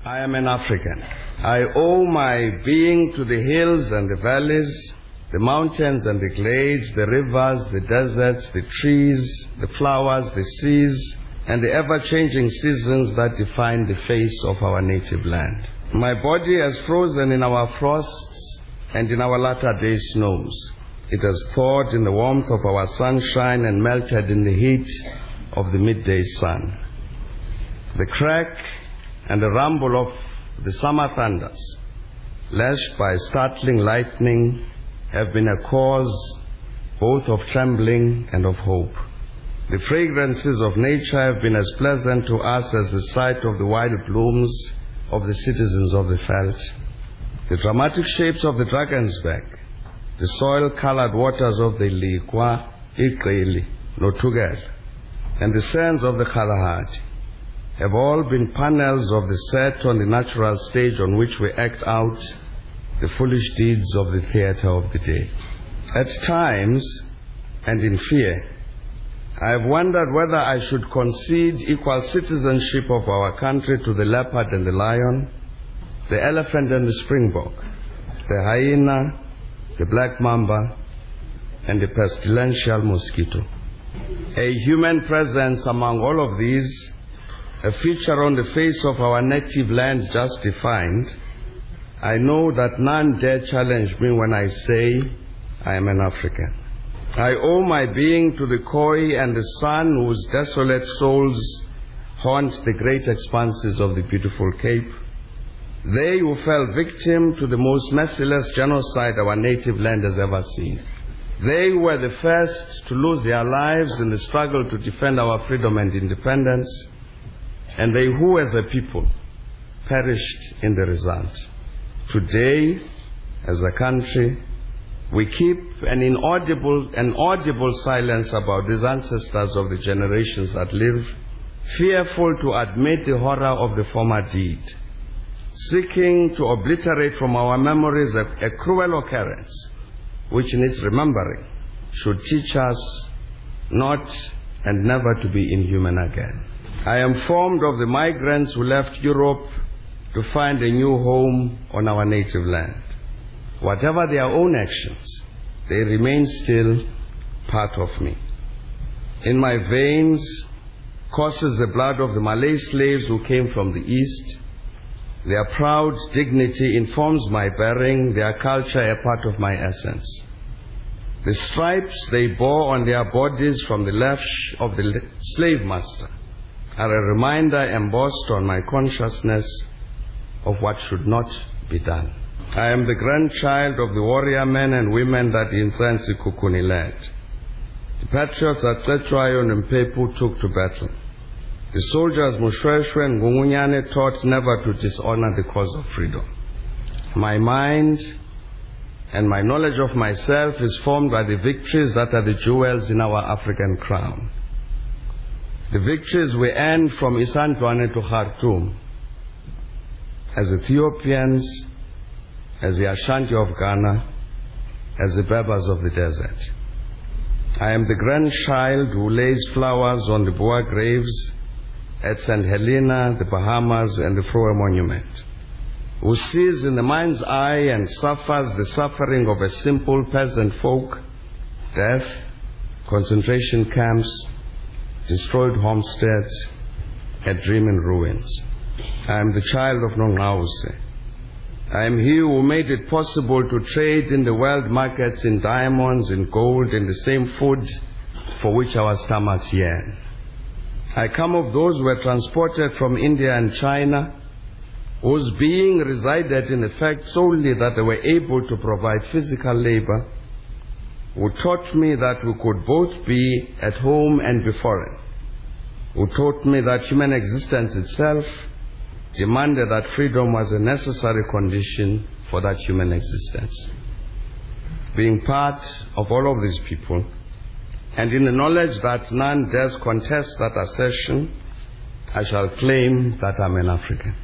I am an African. I owe my being to the hills and the valleys, the mountains and the glades, the rivers, the deserts, the trees, the flowers, the seas, and the ever-changing seasons that define the face of our native land. My body has frozen in our frosts and in our latter-day snows. It has thawed in the warmth of our sunshine and melted in the heat of the midday sun. The crack and the rumble of the summer thunders, lashed by startling lightning, have been a cause both of trembling and of hope. The fragrances of nature have been as pleasant to us as the sight of the wild blooms of the citizens of the veldt, the dramatic shapes of the Drakensberg, the soil-colored waters of the Likwa, Iqili, Notugel, and the sands of the Kalahari have all been panels of the set on the natural stage on which we act out the foolish deeds of the theater of the day. At times, and in fear, I have wondered whether I should concede equal citizenship of our country to the leopard and the lion, the elephant and the springbok, the hyena, the black mamba, and the pestilential mosquito. A human presence among all of these, a feature on the face of our native land just defined, I know that none dare challenge me when I say I am an African. I owe my being to the koi and the sun whose desolate souls haunt the great expanses of the beautiful Cape. They who fell victim to the most merciless genocide our native land has ever seen. They were the first to lose their lives in the struggle to defend our freedom and independence, and they who as a people perished in the result. Today, as a country, we keep an audible silence about these ancestors of the generations that live, fearful to admit the horror of the former deed, seeking to obliterate from our memories a cruel occurrence, which in its remembering should teach us not and never to be inhuman again. I am formed of the migrants who left Europe to find a new home on our native land. Whatever their own actions, they remain still part of me. In my veins courses the blood of the Malay slaves who came from the East. Their proud dignity informs my bearing, their culture a part of my essence. The stripes they bore on their bodies from the lash of the slave master are a reminder embossed on my consciousness of what should not be done. I am the grandchild of the warrior men and women that the Insansi Kukuni led. The patriots at Tetwayo and Mpepu took to battle. The soldiers Mushweshwe and Ngumunyane taught never to dishonor the cause of freedom. My mind and my knowledge of myself is formed by the victories that are the jewels in our African crown. The victories we earned from Isandlwane to Khartoum, as Ethiopians, as the Ashanti of Ghana, as the Berbers of the desert. I am the grandchild who lays flowers on the Boer graves at St. Helena, the Bahamas, and the Froe Monument, who sees in the mind's eye and suffers the suffering of a simple peasant folk, death, concentration camps, destroyed homesteads, a dream in ruins. I am the child of Nongause. I am he who made it possible to trade in the world markets in diamonds, in gold, in the same food for which our stomachs yearn. I come of those who were transported from India and China, whose being resided in the fact solely that they were able to provide physical labor, who taught me that we could both be at home and be foreign, who taught me that human existence itself demanded that freedom was a necessary condition for that human existence. Being part of all of these people, and in the knowledge that none dares contest that assertion, I shall claim that I'm an African.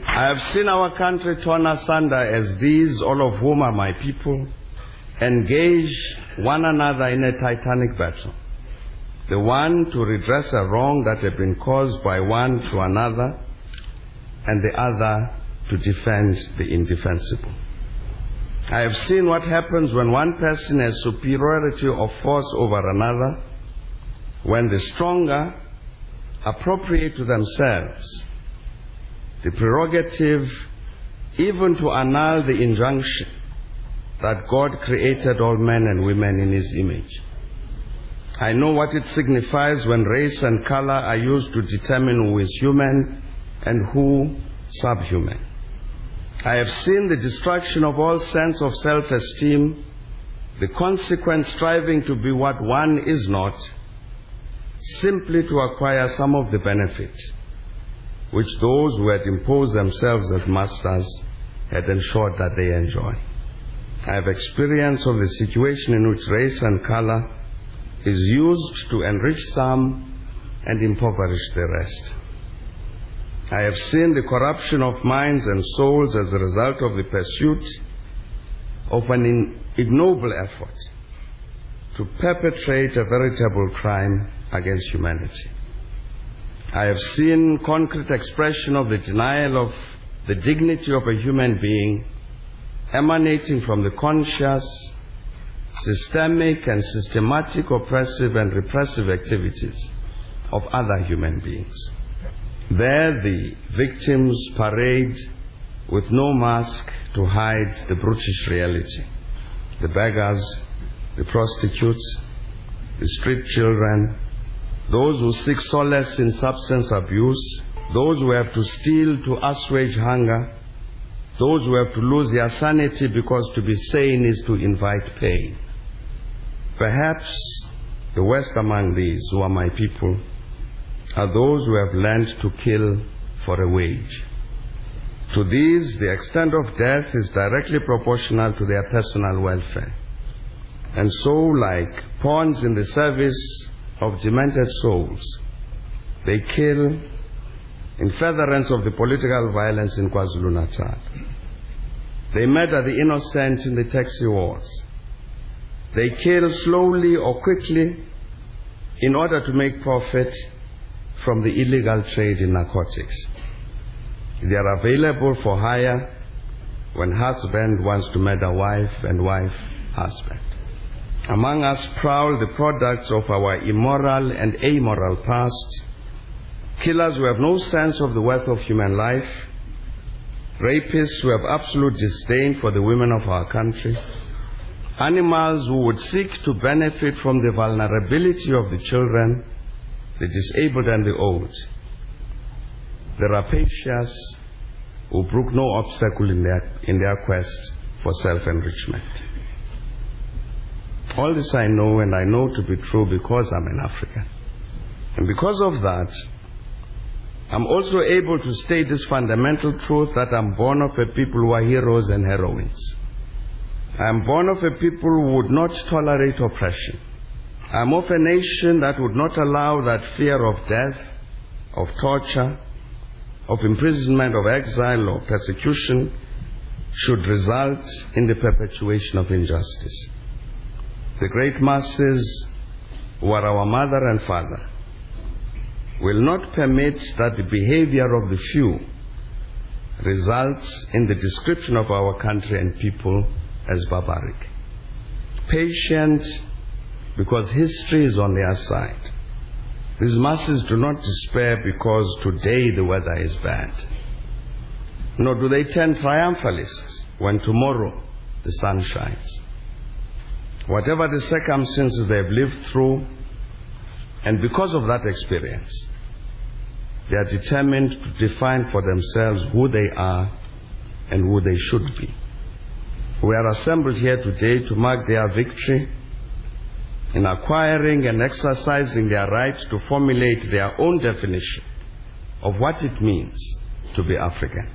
I have seen our country torn asunder as these, all of whom are my people, engage one another in a titanic battle. The one to redress a wrong that had been caused by one to another, and the other to defend the indefensible. I have seen what happens when one person has superiority of force over another, when the stronger appropriate to themselves the prerogative even to annul the injunction that God created all men and women in His image. I know what it signifies when race and color are used to determine who is human and who subhuman. I have seen the destruction of all sense of self-esteem, the consequent striving to be what one is not, simply to acquire some of the benefit which those who had imposed themselves as masters had ensured that they enjoy. I have experience of the situation in which race and color is used to enrich some and impoverish the rest. I have seen the corruption of minds and souls as a result of the pursuit of an ignoble effort to perpetrate a veritable crime against humanity. I have seen concrete expression of the denial of the dignity of a human being emanating from the conscious, systemic and systematic oppressive and repressive activities of other human beings. There the victims parade with no mask to hide the brutish reality. The beggars, the prostitutes, the street children, those who seek solace in substance abuse, those who have to steal to assuage hunger, those who have to lose their sanity because to be sane is to invite pain. Perhaps the worst among these, who are my people, are those who have learned to kill for a wage. To these, the extent of death is directly proportional to their personal welfare. And so, like pawns in the service of demented souls, they kill in furtherance of the political violence in KwaZulu-Natal. They murder the innocent in the taxi wars. They kill slowly or quickly in order to make profit from the illegal trade in narcotics. They are available for hire when husband wants to murder wife and wife husband. Among us prowl the products of our immoral and amoral past, killers who have no sense of the worth of human life, rapists who have absolute disdain for the women of our country, animals who would seek to benefit from the vulnerability of the children, the disabled and the old, the rapacious who brook no obstacle in their quest for self-enrichment. All this I know, and I know to be true because I'm an African. And because of that, I'm also able to state this fundamental truth that I'm born of a people who are heroes and heroines. I am born of a people who would not tolerate oppression. I am of a nation that would not allow that fear of death, of torture, of imprisonment, of exile, or persecution should result in the perpetuation of injustice. The great masses who are our mother and father will not permit that the behavior of the few results in the description of our country and people as barbaric. Patient because history is on their side. These masses do not despair because today the weather is bad. Nor do they turn triumphalists when tomorrow the sun shines. Whatever the circumstances they have lived through, and because of that experience, they are determined to define for themselves who they are and who they should be. We are assembled here today to mark their victory in acquiring and exercising their right to formulate their own definition of what it means to be African.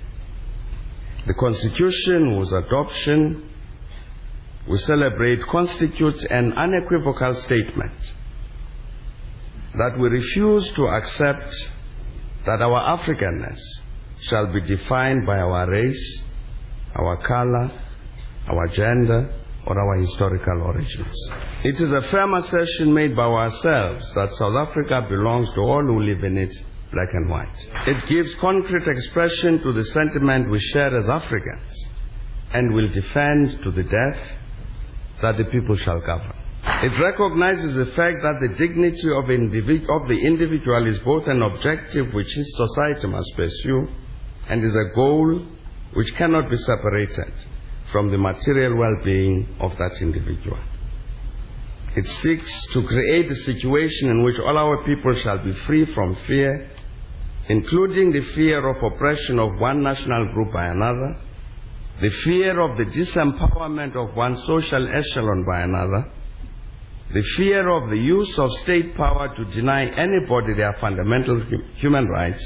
The Constitution, whose adoption we celebrate, constitutes an unequivocal statement that we refuse to accept that our Africanness shall be defined by our race, our color, our gender, or our historical origins. It is a firm assertion made by ourselves that South Africa belongs to all who live in it black and white. It gives concrete expression to the sentiment we share as Africans and will defend to the death that the people shall govern. It recognizes the fact that the dignity of the individual is both an objective which his society must pursue and is a goal which cannot be separated from the material well-being of that individual. It seeks to create a situation in which all our people shall be free from fear, including the fear of oppression of one national group by another, the fear of the disempowerment of one social echelon by another, the fear of the use of state power to deny anybody their fundamental human rights,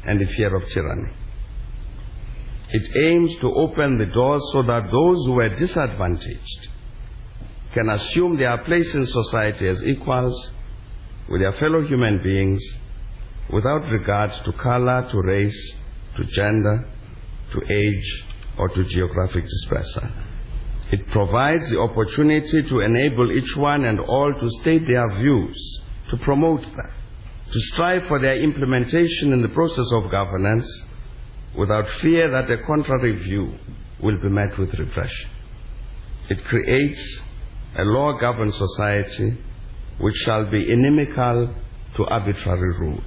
and the fear of tyranny. It aims to open the doors so that those who are disadvantaged can assume their place in society as equals with their fellow human beings without regard to color, to race, to gender, to age, or to geographic dispersal. It provides the opportunity to enable each one and all to state their views, to promote them, to strive for their implementation in the process of governance without fear that a contrary view will be met with repression. It creates a law-governed society which shall be inimical to arbitrary rule.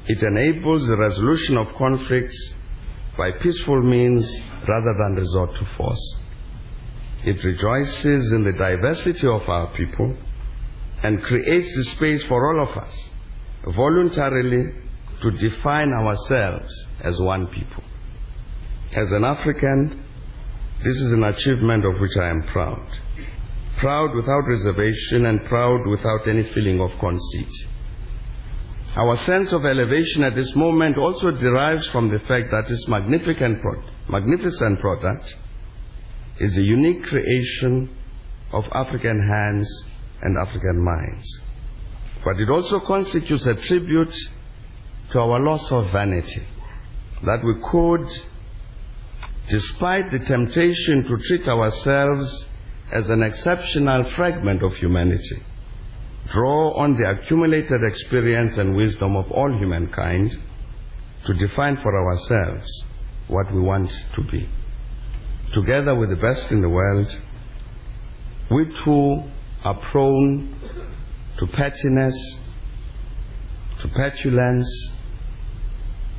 It enables the resolution of conflicts by peaceful means rather than resort to force. It rejoices in the diversity of our people and creates the space for all of us voluntarily to define ourselves as one people. As an African, this is an achievement of which I am proud. Proud without reservation and proud without any feeling of conceit. Our sense of elevation at this moment also derives from the fact that this magnificent product is a unique creation of African hands and African minds. But it also constitutes a tribute to our loss of vanity, that we could, despite the temptation to treat ourselves as an exceptional fragment of humanity, draw on the accumulated experience and wisdom of all humankind to define for ourselves what we want to be. Together with the best in the world, we too are prone to pettiness, to petulance,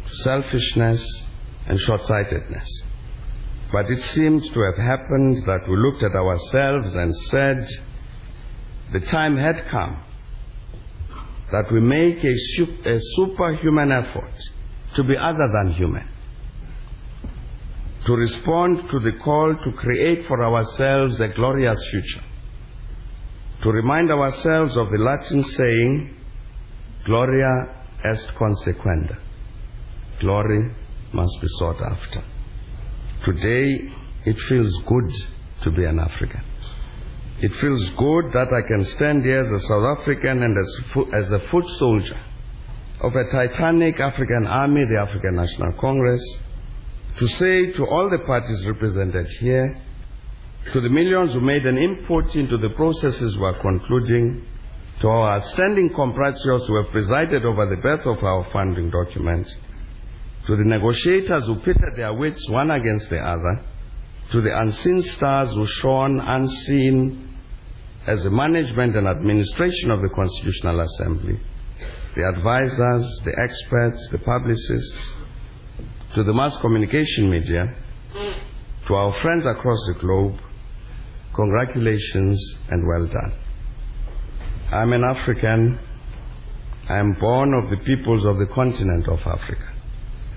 to selfishness and short-sightedness. But it seems to have happened that we looked at ourselves and said, the time had come that we make a superhuman effort to be other than human, to respond to the call to create for ourselves a glorious future, to remind ourselves of the Latin saying, gloria est consequenda. Glory must be sought after. Today, it feels good to be an African. It feels good that I can stand here as a South African and as a foot soldier of a titanic African army, the African National Congress, to say to all the parties represented here, to the millions who made an input into the processes we are concluding, to our outstanding compatriots who have presided over the birth of our founding document, to the negotiators who pitted their wits one against the other, to the unseen stars who shone unseen as the management and administration of the Constitutional Assembly, the advisors, the experts, the publicists, to the mass communication media, to our friends across the globe, congratulations and well done. I'm an African. I am born of the peoples of the continent of Africa.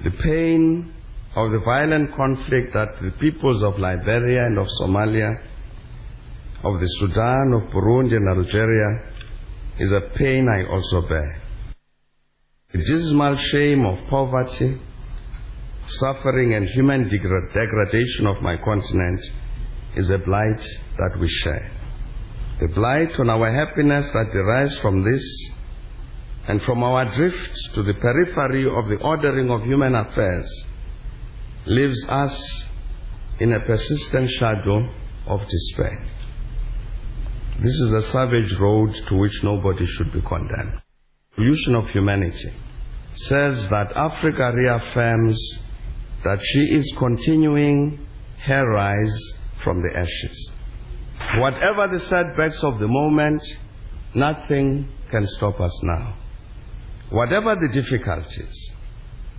The pain of the violent conflict that the peoples of Liberia and of Somalia, of the Sudan, of Burundi and Algeria, is a pain I also bear. The dismal shame of poverty, suffering and human degradation of my continent is a blight that we share. The blight on our happiness that derives from this and from our drift to the periphery of the ordering of human affairs leaves us in a persistent shadow of despair. This is a savage road to which nobody should be condemned. The evolution of humanity says that Africa reaffirms that she is continuing her rise from the ashes. Whatever the setbacks of the moment, nothing can stop us now. Whatever the difficulties,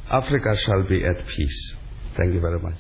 Africa shall be at peace. Thank you very much.